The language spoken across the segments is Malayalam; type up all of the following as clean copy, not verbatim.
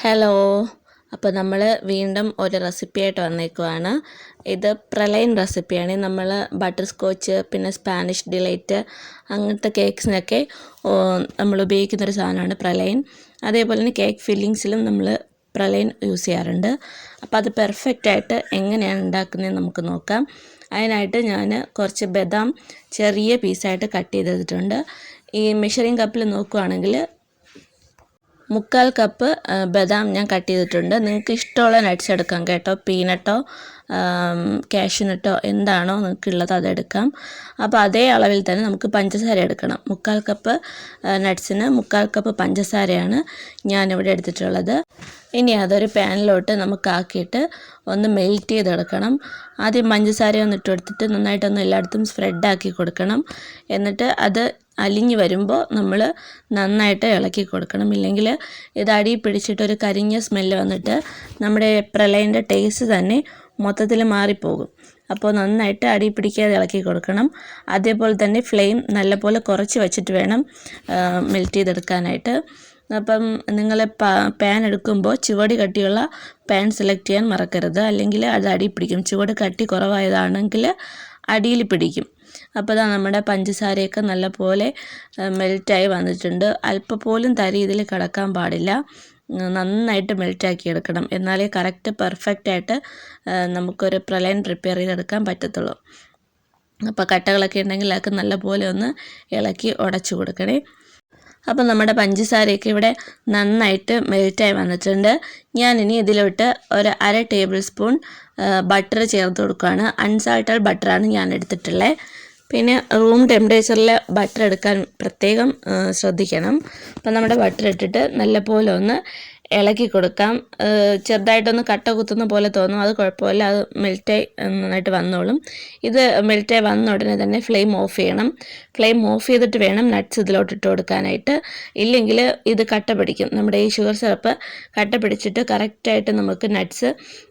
ഹലോ. അപ്പോൾ നമ്മൾ വീണ്ടും ഒരു റെസിപ്പിയായിട്ട് വന്നേക്കുവാണ്. ഇത് പ്രലൈൻ റെസിപ്പിയാണ്. നമ്മൾ ബട്ടർ സ്കോച്ച് പിന്നെ സ്പാനിഷ് ഡിലൈറ്റ് അങ്ങനത്തെ കേക്ക്സിനൊക്കെ നമ്മൾ ഉപയോഗിക്കുന്നൊരു സാധനമാണ് പ്രലൈൻ. അതേപോലെ തന്നെ കേക്ക് ഫില്ലിങ്സിലും നമ്മൾ പ്രലൈൻ യൂസ് ചെയ്യാറുണ്ട്. അപ്പോൾ അത് പെർഫെക്റ്റായിട്ട് എങ്ങനെയാണ് ഉണ്ടാക്കുന്നതെന്ന് നമുക്ക് നോക്കാം. അതിനായിട്ട് ഞാൻ കുറച്ച് ബദാം ചെറിയ പീസായിട്ട് കട്ട് ചെയ്തിട്ടുണ്ട്. ഈ മെഷറിംഗ് കപ്പിൽ നോക്കുകയാണെങ്കിൽ 3/4 കപ്പ് ബദാം ഞാൻ കട്ട് ചെയ്തിട്ടുണ്ട്. നിങ്ങൾക്ക് ഇഷ്ടമുള്ള നട്ട്സ് എടുക്കാം കേട്ടോ. പീനട്ടോ കാഷ്യൂനട്ടോ എന്താണോ നിങ്ങൾക്കുള്ളത് അതെടുക്കാം. അപ്പോൾ അതേ അളവിൽ തന്നെ നമുക്ക് പഞ്ചസാര എടുക്കണം. 3/4 കപ്പ് നട്ട്സിന് 3/4 കപ്പ് പഞ്ചസാരയാണ് ഞാനിവിടെ എടുത്തിട്ടുള്ളത്. ഇനി അതൊരു പാനിലോട്ട് നമുക്കാക്കിയിട്ട് ഒന്ന് മെൽറ്റ് ചെയ്തെടുക്കണം. ആദ്യം പഞ്ചസാര ഒന്ന് ഇട്ട് കൊടുത്തിട്ട് നന്നായിട്ടൊന്ന് എല്ലായിടത്തും സ്പ്രെഡാക്കി കൊടുക്കണം. എന്നിട്ട് അത് അലിഞ്ഞ് വരുമ്പോൾ നമ്മൾ നന്നായിട്ട് ഇളക്കി കൊടുക്കണം. ഇല്ലെങ്കിൽ ഇത് അടി പിടിച്ചിട്ടൊരു കരിഞ്ഞ സ്മെല്ല് വന്നിട്ട് നമ്മുടെ പ്രലൈൻ്റെ ടേസ്റ്റ് തന്നെ മൊത്തത്തിൽ മാറിപ്പോകും. അപ്പോൾ നന്നായിട്ട് അടി പിടിക്കാതെ ഇളക്കി കൊടുക്കണം. അതേപോലെ തന്നെ ഫ്ലെയിം നല്ലപോലെ കുറച്ച് വെച്ചിട്ട് വേണം മെൽറ്റ് ചെയ്തെടുക്കാനായിട്ട്. അപ്പം നിങ്ങൾ പാൻ എടുക്കുമ്പോൾ ചുവട് കട്ടിയുള്ള പാൻ സെലക്ട് ചെയ്യാൻ മറക്കരുത്. അല്ലെങ്കിൽ അത് അടി പിടിക്കും. ചുവട് കട്ടി കുറവായതാണെങ്കിൽ അടിയിൽ പിടിക്കും. അപ്പോൾ ഇതാ നമ്മുടെ പഞ്ചസാരയൊക്കെ നല്ലപോലെ മെൽറ്റായി വന്നിട്ടുണ്ട്. അല്പം പോലും തരി ഇതിൽ കിടക്കാൻ പാടില്ല. നന്നായിട്ട് മെൽറ്റാക്കി എടുക്കണം. എന്നാലേ കറക്റ്റ് പെർഫെക്റ്റായിട്ട് നമുക്കൊരു പ്രലൈൻ പ്രിപ്പയർ ചെയ്തെടുക്കാൻ പറ്റത്തുള്ളൂ. അപ്പോൾ കട്ടകളൊക്കെ ഉണ്ടെങ്കിൽ അതൊക്കെ നല്ലപോലെ ഒന്ന് ഇളക്കി ഉടച്ചു കൊടുക്കണേ. അപ്പോൾ നമ്മുടെ പഞ്ചസാരയൊക്കെ ഇവിടെ നന്നായിട്ട് മെൽറ്റായി വന്നിട്ടുണ്ട്. ഞാനിനി ഇതിലോട്ട് ഒരു 1/2 ടേബിൾ സ്പൂൺ ബട്ടർ ചേർത്ത് കൊടുക്കുകയാണ്. അൺസാൾട്ടഡ് ബട്ടറാണ് ഞാൻ എടുത്തിട്ടുള്ളത്. പിന്നെ റൂം ടെമ്പറേച്ചറിൽ ബട്ടർ എടുക്കാൻ പ്രത്യേകം ശ്രദ്ധിക്കണം. അപ്പോൾ നമ്മുടെ ബട്ടർ ഇട്ടിട്ട് നല്ലപോലെ ഒന്ന് ഇളക്കി കൊടുക്കാം. ചെറുതായിട്ടൊന്ന് കട്ട കുത്തുന്ന പോലെ തോന്നും, അത് കുഴപ്പമില്ല. അത് മെൽറ്റായി നന്നായിട്ട് വന്നോളും. ഇത് മെൽറ്റായി വന്ന ഉടനെ തന്നെ ഫ്ലെയിം ഓഫ് ചെയ്യണം. ഫ്ലെയിം ഓഫ് ചെയ്തിട്ട് വേണം നട്ട്സ് ഇതിലോട്ട് ഇട്ട് കൊടുക്കാനായിട്ട്. ഇല്ലെങ്കിൽ ഇത് കട്ട പിടിക്കും. നമ്മുടെ ഈ ഷുഗർ സിറപ്പ് കട്ട പിടിച്ചിട്ട് കറക്റ്റായിട്ട് നമുക്ക് നട്ട്സ്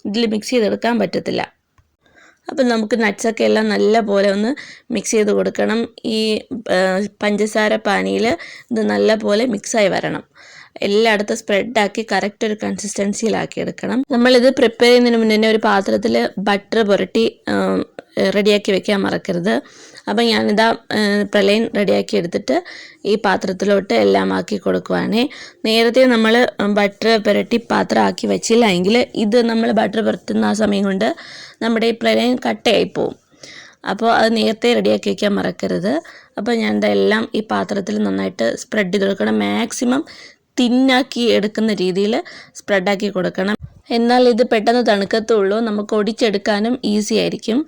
ഇതിൽ മിക്സ് ചെയ്തെടുക്കാൻ പറ്റത്തില്ല. അപ്പം നമുക്ക് നട്ട്സൊക്കെ എല്ലാം നല്ല പോലെ ഒന്ന് മിക്സ് ചെയ്ത് കൊടുക്കണം. ഈ പഞ്ചസാര പാനിയിൽ ഇത് നല്ല പോലെ മിക്സായി വരണം. എല്ലായിടത്തും സ്പ്രെഡാക്കി കറക്റ്റ് ഒരു കൺസിസ്റ്റൻസിയിലാക്കി എടുക്കണം. നമ്മളിത് പ്രിപ്പയർ ചെയ്യുന്നതിന് മുന്നേ ഒരു പാത്രത്തിൽ ബട്ടർ പുരട്ടി റെഡിയാക്കി വെക്കാൻ മറക്കരുത്. അപ്പം ഞാനിതാ പ്രലൈൻ റെഡിയാക്കി എടുത്തിട്ട് ഈ പാത്രത്തിലോട്ട് എല്ലാം ആക്കി കൊടുക്കുവാണേ. നേരത്തെ നമ്മൾ ബട്ടർ പുരട്ടി പാത്രം ആക്കി വെച്ചില്ല എങ്കിൽ ഇത് നമ്മൾ ബട്ടർ പുരട്ടുന്ന ആ സമയം കൊണ്ട് നമ്മുടെ ഈ പ്രലൈൻ കട്ടയായി പോവും. അപ്പോൾ അത് നേരത്തെ റെഡിയാക്കി വയ്ക്കാൻ മറക്കരുത്. അപ്പോൾ ഞാൻ ഇതെല്ലാം ഈ പാത്രത്തിൽ നന്നായിട്ട് സ്പ്രെഡ് ചെയ്ത് കൊടുക്കണം. മാക്സിമം തിന്നാക്കി എടുക്കുന്ന രീതിയിൽ സ്പ്രെഡാക്കി കൊടുക്കണം. എന്നാൽ ഇത് പെട്ടെന്ന് തണുക്കത്തുള്ളൂ. നമുക്ക് ഒടിച്ചെടുക്കാനും ഈസി ആയിരിക്കും.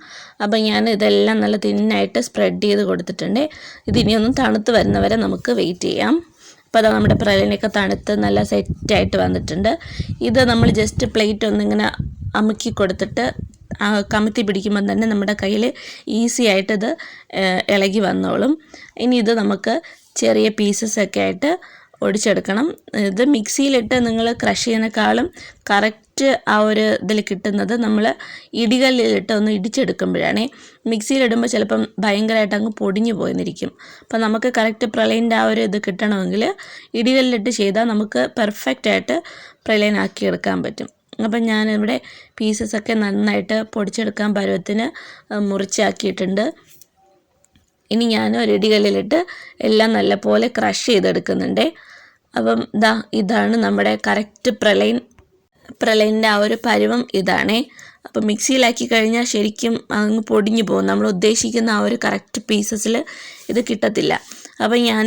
അപ്പം ഞാൻ ഇതെല്ലാം നല്ല തിന്നായിട്ട് സ്പ്രെഡ് ചെയ്ത് കൊടുത്തിട്ടുണ്ട്. ഇതിനിയൊന്നും തണുത്ത് വരുന്നവരെ നമുക്ക് വെയിറ്റ് ചെയ്യാം. അപ്പോൾ അത് നമ്മുടെ പ്രലൈനൊക്കെ തണുത്ത് നല്ല സെറ്റായിട്ട് വന്നിട്ടുണ്ട്. ഇത് നമ്മൾ ജസ്റ്റ് പ്ലേറ്റ് ഒന്നിങ്ങനെ അമുക്കി കൊടുത്തിട്ട് കമത്തി പിടിക്കുമ്പം തന്നെ നമ്മുടെ കയ്യിൽ ഈസി ആയിട്ടിത് ഇളകി വന്നോളും. ഇനി ഇത് നമുക്ക് ചെറിയ പീസസൊക്കെ ആയിട്ട് ഒടിച്ചെടുക്കണം. ഇത് മിക്സിയിലിട്ട് നിങ്ങൾ ക്രഷ് ചെയ്യുന്നതിനേക്കാളും കറക്റ്റ് ആ ഒരു ഇതിൽ കിട്ടുന്നത് നമ്മൾ ഇടികല്ലിലിട്ട് ഒന്ന് ഇടിച്ചെടുക്കുമ്പോഴാണ്. മിക്സിയിലിടുമ്പോൾ ചിലപ്പം ഭയങ്കരമായിട്ട് അങ്ങ് പൊടിഞ്ഞു പോയെന്നിരിക്കും. അപ്പോൾ നമുക്ക് കറക്റ്റ് പ്രലൈൻ്റെ ആ ഒരു ഇത് കിട്ടണമെങ്കിൽ ഇടികല്ലിലിട്ട് ചെയ്താൽ നമുക്ക് പെർഫെക്റ്റായിട്ട് പ്രലൈൻ ആക്കിയെടുക്കാൻ പറ്റും. അപ്പം ഞാനിവിടെ പീസസൊക്കെ നന്നായിട്ട് പൊടിച്ചെടുക്കാൻ പരുവത്തിന് മുറിച്ചാക്കിയിട്ടുണ്ട്. ഇനി ഞാൻ ഒരു ഇടികല്ലിലിട്ട് എല്ലാം നല്ലപോലെ ക്രഷ് ചെയ്തെടുക്കുന്നുണ്ട്. അപ്പം ഇതാണ് നമ്മുടെ കറക്റ്റ് പ്രലൈൻ്റെ ആ ഒരു പരുവം ഇതാണേ. അപ്പം മിക്സിയിലാക്കി കഴിഞ്ഞാൽ ശരിക്കും അങ്ങ് പൊടിഞ്ഞു പോകും. നമ്മൾ ഉദ്ദേശിക്കുന്ന ആ ഒരു കറക്റ്റ് പീസസിൽ ഇത് കിട്ടത്തില്ല. അപ്പം ഞാൻ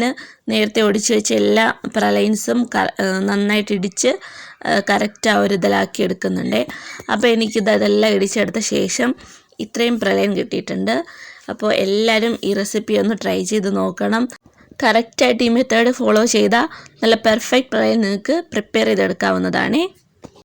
നേരത്തെ ഒടിച്ച് വെച്ച എല്ലാ പ്രലൈൻസും നന്നായിട്ട് ഇടിച്ച് കറക്റ്റ് ആ ഒരു ഇതിലാക്കി എടുക്കുന്നുണ്ട്. അപ്പോൾ അതെല്ലാം ഇടിച്ചെടുത്ത ശേഷം ഇത്രയും പ്രലൈൻ കിട്ടിയിട്ടുണ്ട്. അപ്പോൾ എല്ലാവരും ഈ റെസിപ്പി ഒന്ന് ട്രൈ ചെയ്ത് നോക്കണം. കറക്റ്റായിട്ട് ഈ മെത്തേഡ് ഫോളോ ചെയ്താൽ നല്ല പെർഫെക്റ്റ് പ്രലൈൻ നിങ്ങൾക്ക് പ്രിപ്പയർ ചെയ്തെടുക്കാവുന്നതാണ്.